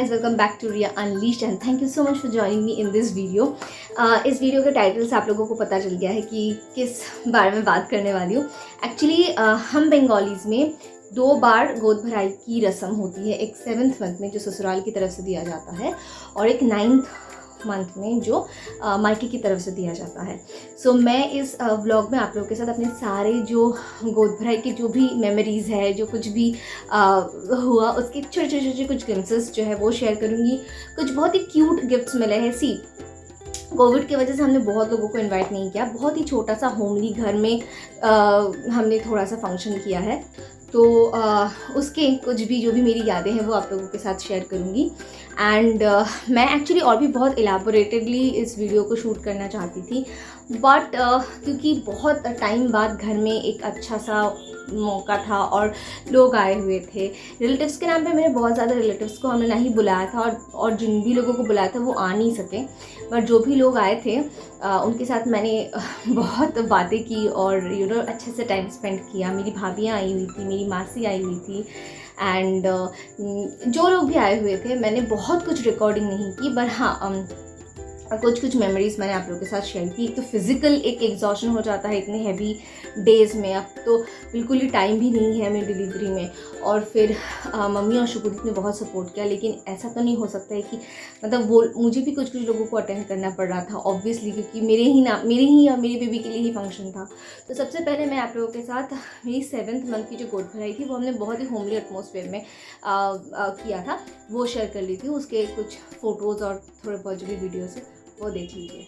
guys, welcome back to Riya Unleashed and thank you so much for joining me in this video. इस video के title से आप लोगों को पता चल गया है कि किस बारे में बात करने वाली हूँ. एक्चुअली हम बंगालीज़ में 2 बार गोद भराई की रस्म होती है. एक 7th मंथ में जो ससुराल की तरफ से दिया जाता है और एक 9th मंथ में जो मायके की तरफ से दिया जाता है. सो मैं इस व्लॉग में आप लोगों के साथ अपने सारे जो गोद भराई की जो भी मेमोरीज़ है, जो कुछ भी हुआ, उसके छोटे छोटे कुछ ग्लिम्पसेस जो है वो शेयर करूँगी. कुछ बहुत ही क्यूट गिफ्ट्स मिले हैं. कोविड की वजह से हमने बहुत लोगों को इनवाइट नहीं किया. बहुत ही छोटा सा होमली घर में हमने थोड़ा सा फंक्शन किया है. तो उसके कुछ भी जो भी मेरी यादें हैं वो आप लोगों के साथ शेयर करूँगी. एंड मैं एक्चुअली और भी बहुत एलाबोरेटेडली इस वीडियो को शूट करना चाहती थी, बट क्योंकि बहुत टाइम बाद घर में एक अच्छा सा मौका था और लोग आए हुए थे. रिलेटिव्स के नाम पे मैंने बहुत ज़्यादा रिलेटिव्स को हमने नहीं बुलाया था और जिन भी लोगों को बुलाया था वो आ नहीं सके. बट जो भी लोग आए थे उनके साथ मैंने बहुत बातें की और अच्छे से टाइम स्पेंड किया. मेरी भाभियाँ आई हुई थी, मेरी मासी आई हुई थी एंड जो लोग भी आए हुए थे. मैंने बहुत कुछ रिकॉर्डिंग नहीं की, पर हाँ कुछ मेमोरीज़ मैंने आप लोगों के साथ शेयर की. तो फिज़िकल एक एग्जॉशन हो जाता है इतने हैवी डेज़ में. अब तो बिल्कुल ही टाइम भी नहीं है हमें डिलीवरी में. और फिर मम्मी और शुभदीप ने बहुत सपोर्ट किया, लेकिन ऐसा तो नहीं हो सकता है कि मतलब वो मुझे भी कुछ लोगों को अटेंड करना पड़ रहा था ऑब्वियसली, क्योंकि मेरे ही या मेरी बेबी के लिए ही फंक्शन था. तो सबसे पहले मैं आप लोगों के साथ मेरी 7th मंथ की जो गोद भराई थी वो हमने बहुत ही होमली एटमॉस्फेयर में किया था, वो शेयर कर ली थी. उसके कुछ फ़ोटोज़ और थोड़े बहुत जो भी वीडियोज़ है वो देख लीजिए.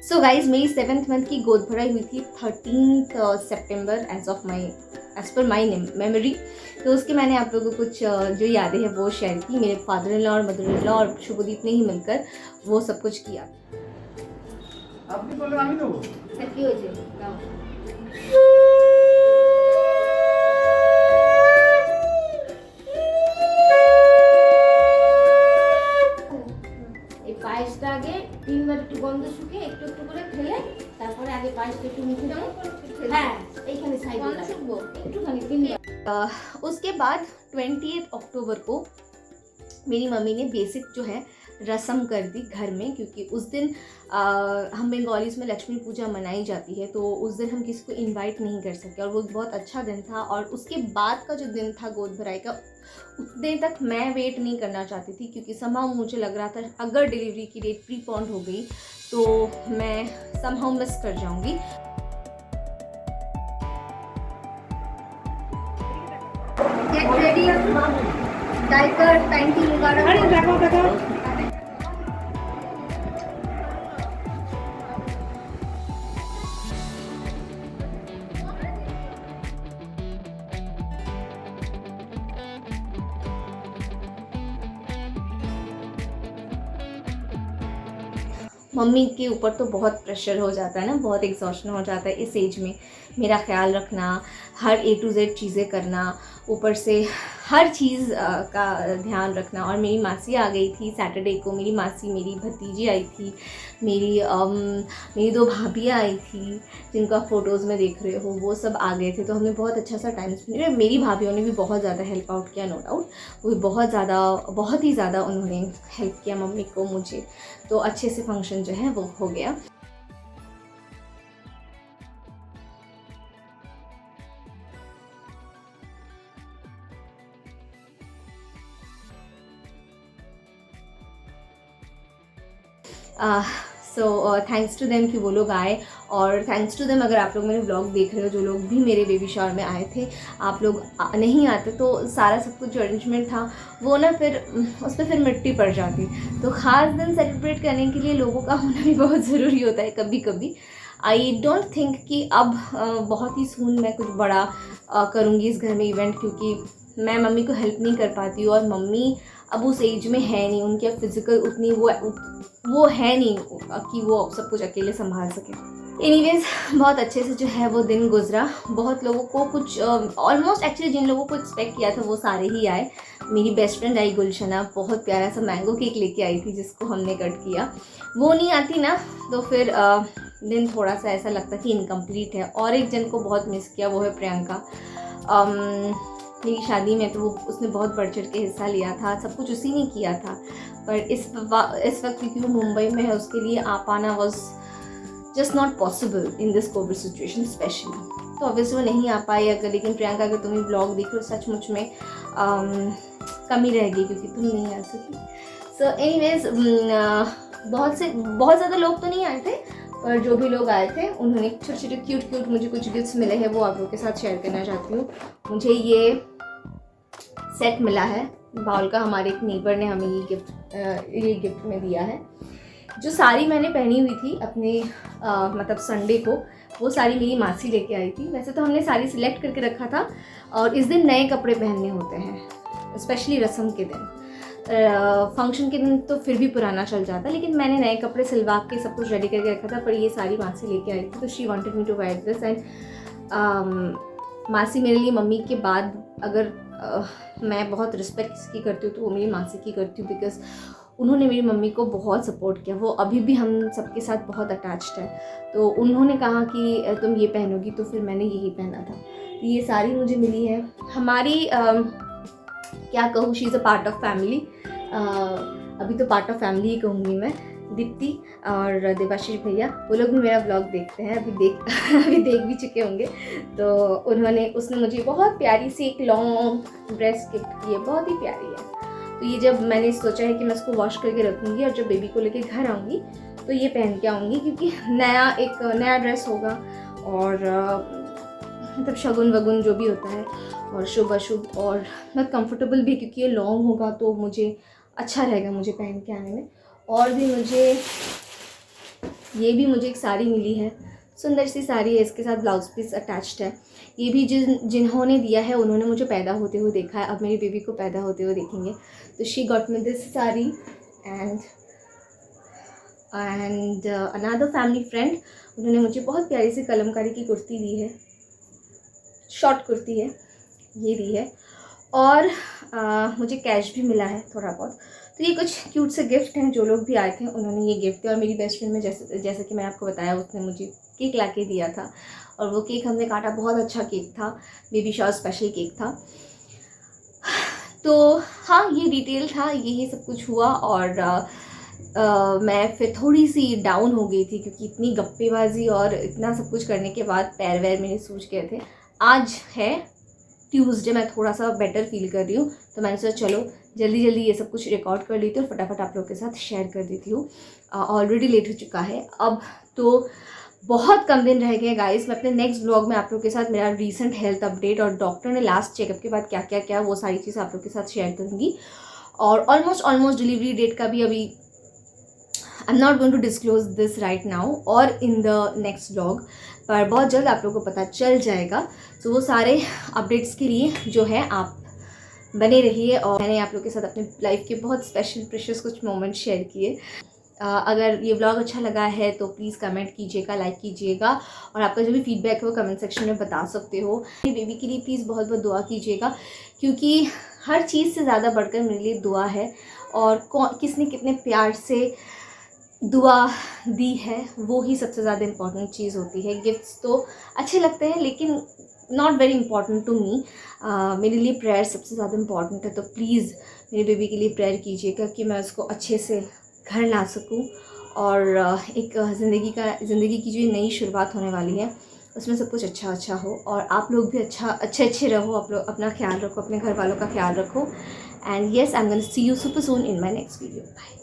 सो गाइज, मेरी 7th मंथ की गोद भराई हुई थी 13 सितंबर एज पर माई मेमोरी. तो उसके मैंने आप लोगों को कुछ जो यादें हैं वो शेयर की. मेरे फादर इन लॉ और मदर इन लॉ और शुभदीप ने ही मिलकर वो सब कुछ किया. আপনি বলেন আমি দেবো কি হয়েছে এই পায়েসটা আগে 3 বার একটু গন্ধ শুকিয়ে একটু একটু করে ফেলে তারপরে আগে পায়েসটা একটু মুখে দাও. হ্যাঁ, এইখানে সাইডে গন্ধ শুকবো একটুখানি 3 বার. उसके बाद 20 अक्टूबर को मेरी मम्मी ने बेसिक जो है रस्म कर दी घर में, क्योंकि उस दिन हम बंगालीज़ में लक्ष्मी पूजा मनाई जाती है. तो उस दिन हम किसी को इनवाइट नहीं कर सके और वो बहुत अच्छा दिन था. और उसके बाद का जो दिन था गोद भराई का, उतने तक मैं वेट नहीं करना चाहती थी, क्योंकि समहाउ मुझे लग रहा था अगर डिलीवरी की डेट प्रीपोन्ड हो गई तो मैं समहाउ मिस कर जाऊँगी. गेट रेडी, डाइपर, पैंटी वगैरह. मम्मी के ऊपर तो बहुत प्रेशर हो जाता है ना, बहुत एग्जॉशन हो जाता है इस एज में. मेरा ख्याल रखना, हर A to Z चीज़ें करना, ऊपर से हर चीज़ का ध्यान रखना. और मेरी मासी आ गई थी सैटरडे को. मेरी मासी, मेरी भतीजी आई थी, मेरी 2 भाभियाँ आई थी जिनका फ़ोटोज़ में देख रहे हो, वो सब आ गए थे. तो हमने बहुत अच्छा सा टाइम स्पेंड किया. मेरी भाभियों ने भी बहुत ज़्यादा हेल्प आउट किया, नो डाउट. वो बहुत ही ज़्यादा उन्होंने हेल्प किया मम्मी को, मुझे. तो अच्छे से फंक्शन जो है वो हो गया. सो थैंक्स टू देम कि वो लोग आए, और थैंक्स टू देम अगर आप लोग मेरे व्लॉग देख रहे हो, जो लोग भी मेरे बेबी शावर में आए थे. आप लोग नहीं आते तो सारा सब कुछ जो अरेंजमेंट था वो ना फिर उस पर फिर मिट्टी पड़ जाती. तो ख़ास दिन सेलिब्रेट करने के लिए लोगों का होना भी बहुत ज़रूरी होता है कभी कभी. आई डोंट थिंक कि अब बहुत ही सून मैं कुछ बड़ा करूँगी इस घर में इवेंट, क्योंकि मैं मम्मी को हेल्प नहीं कर पाती हूँ और मम्मी अब उस एज में है नहीं. उनकी अब फिज़िकल उतनी वो वो है नहीं कि वो सब कुछ अकेले संभाल सके। एनीवेज बहुत अच्छे से जो है वो दिन गुजरा। बहुत लोगों को कुछ ऑलमोस्ट एक्चुअली जिन लोगों को एक्सपेक्ट किया था वो सारे ही आए। मेरी बेस्ट फ्रेंड आई गुलशना, बहुत प्यारा सा मैंगो केक लेके आई थी जिसको हमने कट किया। वो नहीं आती ना तो फिर दिन थोड़ा सा ऐसा लगता कि इनकम्प्लीट है। और एक जन को बहुत मिस किया, वो है प्रियंका। मेरी शादी में तो वो उसने बहुत बढ़ चढ़ के हिस्सा लिया था, सब कुछ उसी ने किया था। पर इस वक्त क्योंकि वो मुंबई में है उसके लिए आ पाना was just not possible in this Covid situation specially. तो ऑब्वियसली वो नहीं आ पाई। अगर लेकिन प्रियंका अगर तुम्हें ब्लॉग देख लो सचमुच में कमी रहेगी क्योंकि तुम नहीं आ सकी। सो एनीवेज बहुत ज़्यादा लोग तो नहीं आए थे, पर जो भी लोग आए थे उन्होंने छोटे छोटे क्यूट मुझे कुछ गिफ्ट्स मिले हैं, वो आप लोगों के साथ शेयर करना चाहती हूँ। मुझे ये सेट मिला है बाउल का, हमारे एक नेबर ने हमें ये गिफ्ट में दिया है। जो साड़ी मैंने पहनी हुई थी अपने मतलब संडे को, वो साड़ी मेरी मासी लेके आई थी। वैसे तो हमने साड़ी सिलेक्ट करके रखा था और इस दिन नए कपड़े पहनने होते हैं, स्पेशली रस्म के दिन। फंक्शन के दिन तो फिर भी पुराना चल जाता, लेकिन मैंने नए कपड़े सिलवा के सब कुछ रेडी करके रखा था। पर ये साड़ी मासी लेके आई थी तो she wanted me to wear this. And मासी मेरे लिए मम्मी के बाद अगर मैं बहुत रिस्पेक्ट इसकी करती हूँ तो वो मेरी मासी की करती हूँ, बिकॉज उन्होंने मेरी मम्मी को बहुत सपोर्ट किया। वो अभी भी हम सबके साथ बहुत अटैच्ड है। तो उन्होंने कहा कि तुम ये पहनोगी, तो फिर मैंने यही पहना था। तो ये साड़ी मुझे मिली है। हमारी क्या कहूँ, she is a part of family. अभी तो पार्ट ऑफ फैमिली ही कहूँगी मैं। दीप्ति और देवाशीष भैया, वो लोग भी मेरा ब्लॉग देखते हैं, अभी देख भी चुके होंगे। तो उसने मुझे बहुत प्यारी सी एक लॉन्ग ड्रेस गिफ्ट की है, बहुत ही प्यारी है। तो ये जब मैंने सोचा है कि मैं इसको वॉश करके रखूँगी और जब बेबी को लेके घर आऊँगी तो ये पहन के आऊँगी, क्योंकि एक नया ड्रेस होगा और मतलब शगुन वगुन जो भी होता है और शुभ अशुभ, और बहुत कंफर्टेबल भी क्योंकि ये लॉन्ग होगा तो मुझे अच्छा रहेगा मुझे पहन के आने में। और भी मुझे एक साड़ी मिली है, सुंदर सी साड़ी है, इसके साथ ब्लाउज पीस अटैच्ड है। ये भी जिन्होंने दिया है उन्होंने मुझे पैदा होते हुए देखा है, अब मेरी बेबी को पैदा होते हुए देखेंगे। तो she got me this sari. And another family friend, उन्होंने मुझे बहुत प्यारी सी कलमकारी की कुर्ती दी है, शॉर्ट कुर्ती है, ये दी है। और मुझे कैश भी मिला है थोड़ा बहुत। तो ये कुछ क्यूट से गिफ्ट हैं। जो लोग भी आए थे उन्होंने ये गिफ्ट दिया। और मेरी बेस्ट फ्रेंड में जैसे कि मैंने आपको बताया, उसने मुझे केक ला के दिया था और वो केक हमने काटा, बहुत अच्छा केक था, बेबी शॉवर स्पेशल केक था। तो हाँ, ये डिटेल था, यही सब कुछ हुआ। और मैं फिर थोड़ी सी डाउन हो गई थी क्योंकि इतनी गप्पेबाजी और इतना सब कुछ करने के बाद पैर वैर मेरे सूज गए थे। आज है ट्यूसडे, मैं थोड़ा सा बेटर फील कर रही हूँ, तो मैंने सोचा चलो जल्दी ये सब कुछ रिकॉर्ड कर लेती हूँ और फटाफट आप लोगों के साथ शेयर कर देती हूँ। ऑलरेडी लेट हो चुका है, अब तो बहुत कम दिन रह गए गाइस। मैं अपने नेक्स्ट ब्लॉग में आप लोगों के साथ मेरा रीसेंट हेल्थ अपडेट और डॉक्टर ने लास्ट चेकअप के बाद क्या क्या किया वो सारी चीज़ आप लोगों के साथ शेयर करूँगी। और ऑलमोस्ट डिलीवरी डेट का भी अभी I am not going to disclose this right now और इन द नेक्स्ट ब्लॉग, पर बहुत जल्द आप लोगों को पता चल जाएगा। तो वो सारे अपडेट्स के लिए जो है आप बने रहिए। और मैंने आप लोगों के साथ अपने लाइफ के बहुत स्पेशल प्रेशियस कुछ मोमेंट शेयर किए। अगर ये व्लॉग अच्छा लगा है तो प्लीज़ कमेंट कीजिएगा, लाइक कीजिएगा, और आपका जो भी फीडबैक है वो कमेंट सेक्शन में बता सकते हो। मेरी बेबी के लिए प्लीज़ बहुत दुआ कीजिएगा, क्योंकि हर चीज़ से ज़्यादा बढ़कर मेरे लिए दुआ है। और किसने कितने प्यार से दुआ दी है वो ही सबसे ज़्यादा इम्पॉर्टेंट चीज़ होती है। गिफ्ट्स तो अच्छे लगते हैं लेकिन not very important to me. मेरे लिए प्रेयर सबसे ज़्यादा इम्पॉर्टेंट है। तो प्लीज़ मेरी बेबी के लिए प्रेयर कीजिएगा कि मैं उसको अच्छे से घर ला सकूं और एक ज़िंदगी की जो नई शुरुआत होने वाली है उसमें सब कुछ अच्छा हो। और आप लोग भी अच्छे रहो, आप लोग अपना ख्याल रखो, अपने घर वालों का ख्याल रखो। And yes, I am going to see you super soon in my next video. Bye.